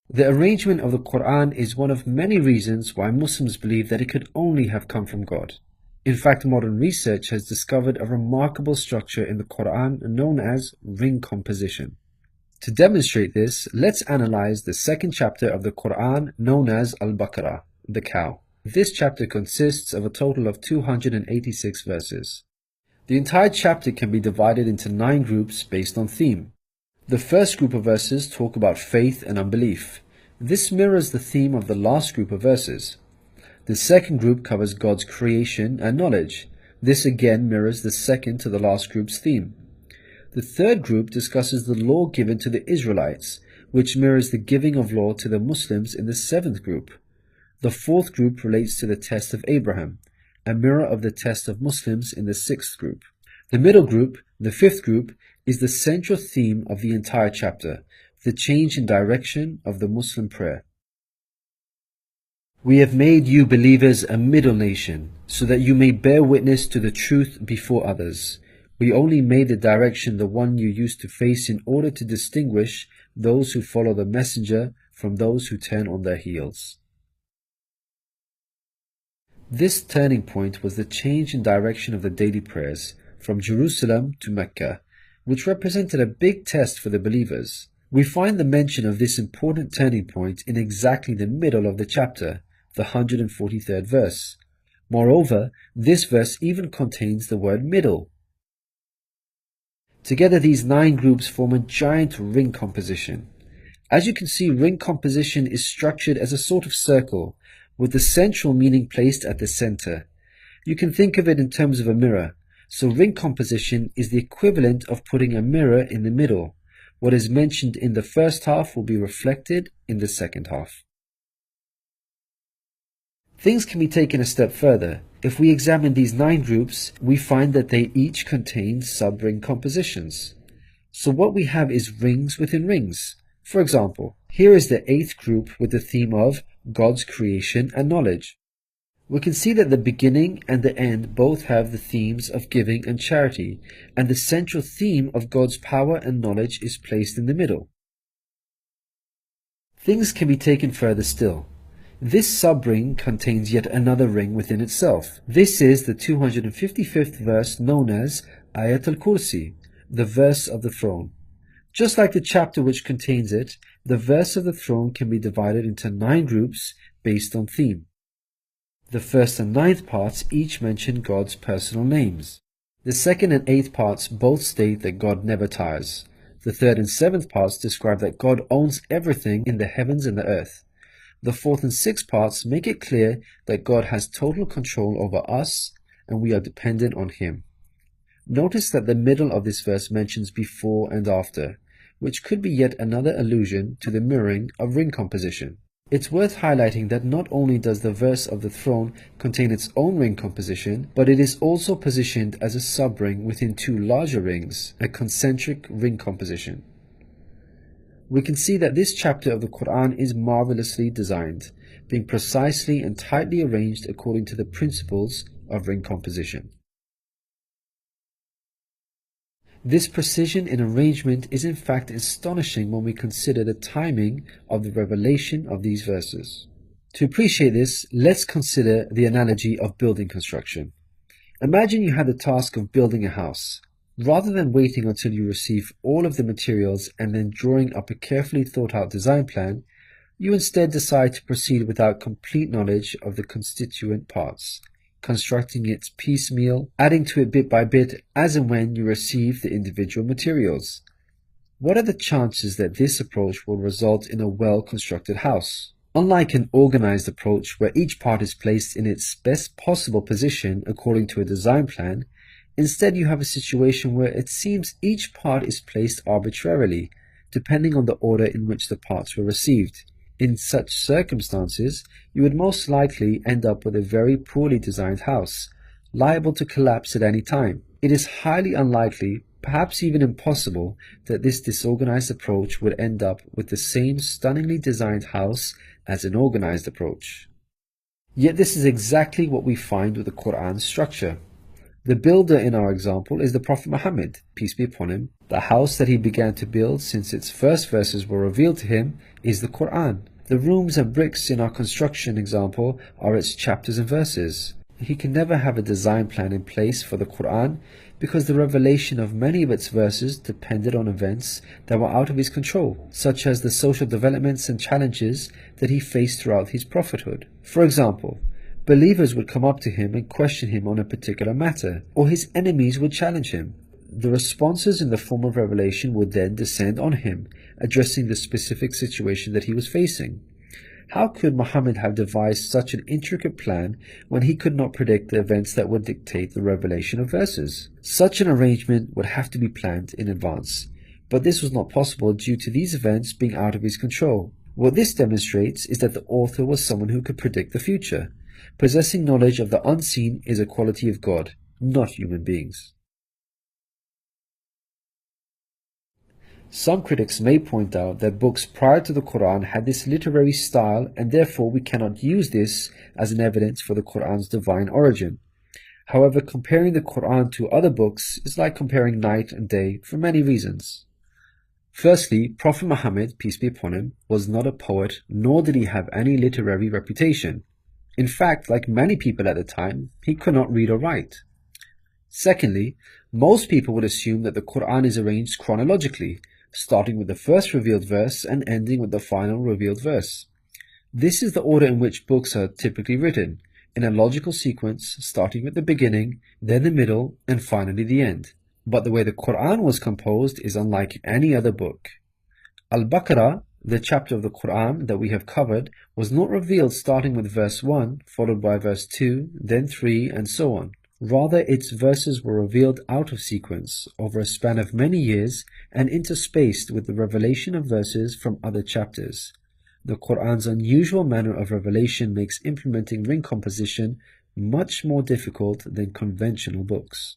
The arrangement of the Qur'an is one of many reasons why Muslims believe that it could only have come from God. In fact, modern research has discovered a remarkable structure in the Qur'an known as ring composition. To demonstrate this, let's analyze the second chapter of the Qur'an known as Al-Baqarah, the cow. This chapter consists of a total of 286 verses. The entire chapter can be divided into 9 groups based on theme. The first group of verses talk about faith and unbelief. This mirrors the theme of the last group of verses. The second group covers God's creation and knowledge. This again mirrors the second to the last group's theme. The third group discusses the law given to the Israelites, which mirrors the giving of law to the Muslims in the seventh group. The fourth group relates to the test of Abraham, a mirror of the test of Muslims in the sixth group. The middle group, the fifth group, is the central theme of the entire chapter, the change in direction of the Muslim prayer. We have made you believers a middle nation, so that you may bear witness to the truth before others. We only made the direction the one you used to face in order to distinguish those who follow the messenger from those who turn on their heels. This turning point was the change in direction of the daily prayers from Jerusalem to Mecca, which represented a big test for the believers. We find the mention of this important turning point in exactly the middle of the chapter, the 143rd verse. Moreover, this verse even contains the word middle. Together these 9 groups form a giant ring composition. As you can see, ring composition is structured as a sort of circle, with the central meaning placed at the center. You can think of it in terms of a mirror. So ring composition is the equivalent of putting a mirror in the middle. What is mentioned in the first half will be reflected in the second half. Things can be taken a step further. If we examine these 9 groups, we find that they each contain sub-ring compositions. So what we have is rings within rings. For example, here is the 8th group with the theme of God's creation and knowledge. We can see that the beginning and the end both have the themes of giving and charity, and the central theme of God's power and knowledge is placed in the middle. Things can be taken further still. This sub-ring contains yet another ring within itself. This is the 255th verse known as Ayat al-Kursi, the verse of the throne. Just like the chapter which contains it, the verse of the throne can be divided into 9 groups based on theme. The first and 9th parts each mention God's personal names. The 2nd and 8th parts both state that God never tires. The 3rd and 7th parts describe that God owns everything in the heavens and the earth. The 4th and 6th parts make it clear that God has total control over us and we are dependent on Him. Notice that the middle of this verse mentions before and after, which could be yet another allusion to the mirroring of ring composition. It's worth highlighting that not only does the verse of the throne contain its own ring composition, but it is also positioned as a sub-ring within 2 larger rings, a concentric ring composition. We can see that this chapter of the Qur'an is marvelously designed, being precisely and tightly arranged according to the principles of ring composition. This precision in arrangement is in fact astonishing when we consider the timing of the revelation of these verses. To appreciate this, let's consider the analogy of building construction. Imagine you had the task of building a house. Rather than waiting until you receive all of the materials and then drawing up a carefully thought out design plan, you instead decide to proceed without complete knowledge of the constituent parts, constructing it piecemeal, adding to it bit by bit as and when you receive the individual materials. What are the chances that this approach will result in a well-constructed house? Unlike an organized approach where each part is placed in its best possible position according to a design plan, instead you have a situation where it seems each part is placed arbitrarily, depending on the order in which the parts were received. In such circumstances, you would most likely end up with a very poorly designed house, liable to collapse at any time. It is highly unlikely, perhaps even impossible, that this disorganized approach would end up with the same stunningly designed house as an organized approach. Yet this is exactly what we find with the Qur'an's structure. The builder in our example is the Prophet Muhammad, peace be upon him. The house that he began to build since its first verses were revealed to him is the Qur'an. The rooms and bricks in our construction example are its chapters and verses. He can never have a design plan in place for the Qur'an because the revelation of many of its verses depended on events that were out of his control, such as the social developments and challenges that he faced throughout his prophethood. For example, believers would come up to him and question him on a particular matter, or his enemies would challenge him. The responses in the form of revelation would then descend on him, addressing the specific situation that he was facing. How could Muhammad have devised such an intricate plan when he could not predict the events that would dictate the revelation of verses? Such an arrangement would have to be planned in advance, but this was not possible due to these events being out of his control. What this demonstrates is that the author was someone who could predict the future. Possessing knowledge of the unseen is a quality of God, not human beings. Some critics may point out that books prior to the Quran had this literary style and therefore we cannot use this as an evidence for the Quran's divine origin. However, comparing the Quran to other books is like comparing night and day for many reasons. Firstly, Prophet Muhammad, peace be upon him, was not a poet nor did he have any literary reputation. In fact, like many people at the time, he could not read or write. Secondly, most people would assume that the Quran is arranged chronologically, starting with the first revealed verse and ending with the final revealed verse. This is the order in which books are typically written, in a logical sequence starting with the beginning, then the middle, and finally the end. But the way the Quran was composed is unlike any other book. Al-Baqarah, the chapter of the Quran that we have covered, was not revealed starting with verse 1, followed by verse 2, then 3, and so on. Rather, its verses were revealed out of sequence, over a span of many years, and interspaced with the revelation of verses from other chapters. The Quran's unusual manner of revelation makes implementing ring composition much more difficult than conventional books.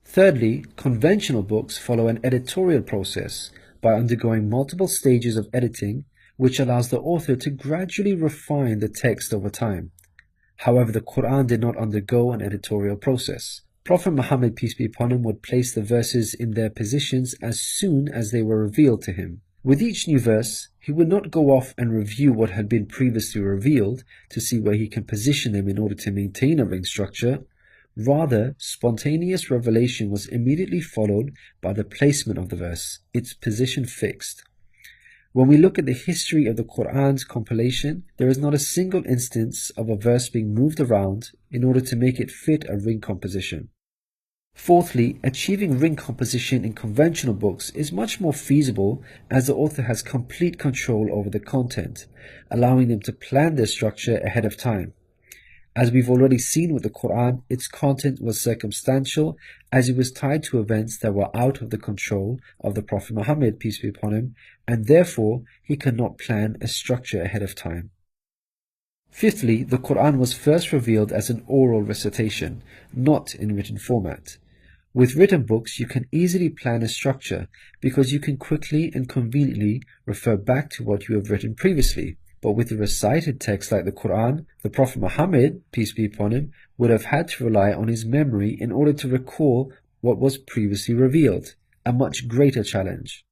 Thirdly, conventional books follow an editorial process by undergoing multiple stages of editing, which allows the author to gradually refine the text over time. However, the Quran did not undergo an editorial process. Prophet Muhammad, peace be upon him, would place the verses in their positions as soon as they were revealed to him. With each new verse, he would not go off and review what had been previously revealed to see where he can position them in order to maintain a ring structure. Rather, spontaneous revelation was immediately followed by the placement of the verse, its position fixed. When we look at the history of the Quran's compilation, there is not a single instance of a verse being moved around in order to make it fit a ring composition. Fourthly, achieving ring composition in conventional books is much more feasible as the author has complete control over the content, allowing them to plan their structure ahead of time. As we've already seen with the Quran, its content was circumstantial as it was tied to events that were out of the control of the Prophet Muhammad, peace be upon him, and therefore he could not plan a structure ahead of time. Fifthly, the Quran was first revealed as an oral recitation, not in written format. With written books, you can easily plan a structure because you can quickly and conveniently refer back to what you have written previously. But with a recited text like the Quran, the Prophet Muhammad, peace be upon him, would have had to rely on his memory in order to recall what was previously revealed, a much greater challenge.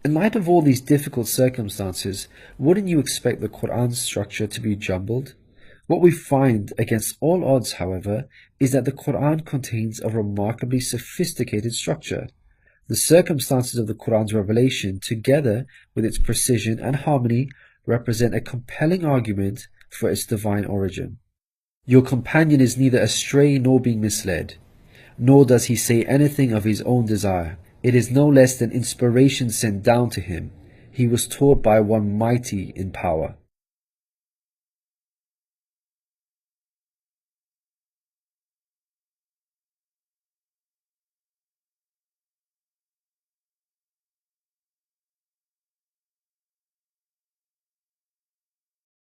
In light of all these difficult circumstances, wouldn't you expect the Quran's structure to be jumbled? What we find against all odds, however, is that the Quran contains a remarkably sophisticated structure. The circumstances of the Quran's revelation, together with its precision and harmony, represent a compelling argument for its divine origin. Your companion is neither astray nor being misled, nor does he say anything of his own desire. It is no less than inspiration sent down to him. He was taught by one mighty in power.